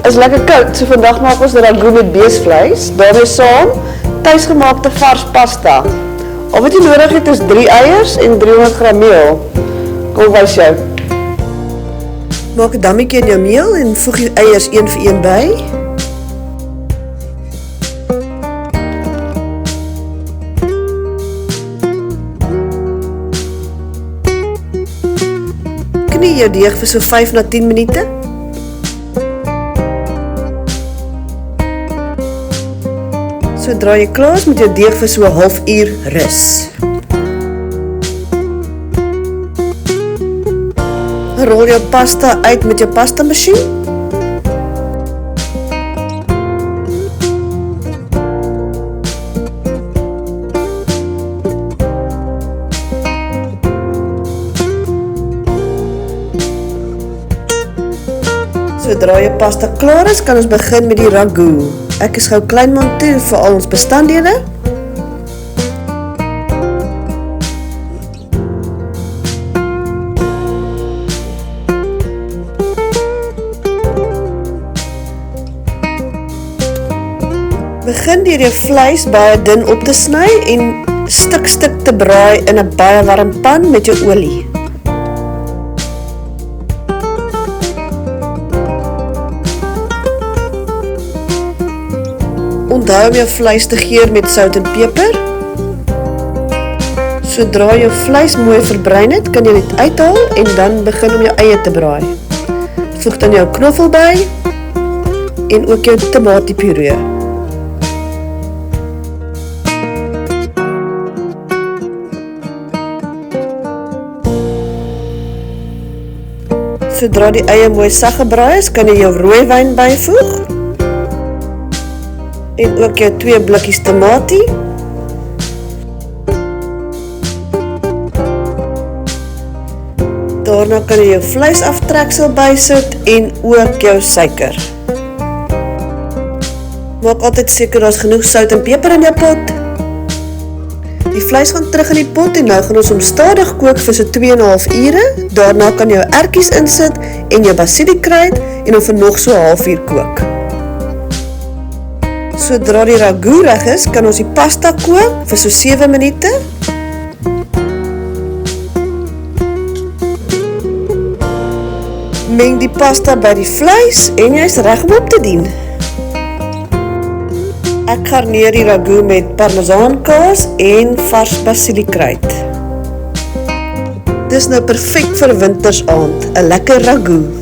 is lekker koud, so vandag maak ons ragout met beesvleis, daarmee saam tuisgemaakte vars pasta. Al wat jy nodig het is 3 eiers en 300 gram meel. Kom wys jou. Maak 'n dammiekie in jou meel en voeg die eiers een vir een by. Knie jou deeg vir so 5 na 10 minute. Sodra jy klaar is met jou deeg vir so 'n halfuur rus. Rol jou pasta uit met jou pasta masjien. Sodra jou pasta klaar is, kan ons begin met die ragout. Ek is gou klein monteer vir al ons bestanddele. Begin deur jou vleis baie dun op te sny en stuk te braai in 'n baie warm pan met jou olie. Onthou om jou vleis te geur met sout en peper. Sodra jou vleis mooi verbruin het, kan jy dit uithaal en dan begin om jou eie te braai. Voeg dan jou knoffel by en ook jou tomatiepuree. Sodra die eie mooi sag gebraai is, kan jy jou rooiwyn byvoeg. En ook jou 2 blikkies tamatie. Daarna kan jy jou vleis aftreksel bysit en ook jou suiker. Maak altyd seker daar's genoeg sout en peper in jou pot. Die vleis gaan terug in die pot en nou gaan ons hom stadig kook vir so 2,5 ure. Daarna kan jy jou ertjies insit en jou basiliekruid en hom vir nog so 'n halfuur kook. Sodra die ragout reg is, kan ons die pasta kook vir so 7 minute. Meng die pasta by die vleis en jy is reg om op te dien. Ek garneer die ragout met parmesaankaas en vars basiliekruid. Dis nou perfek vir wintersaand, 'n lekker ragout.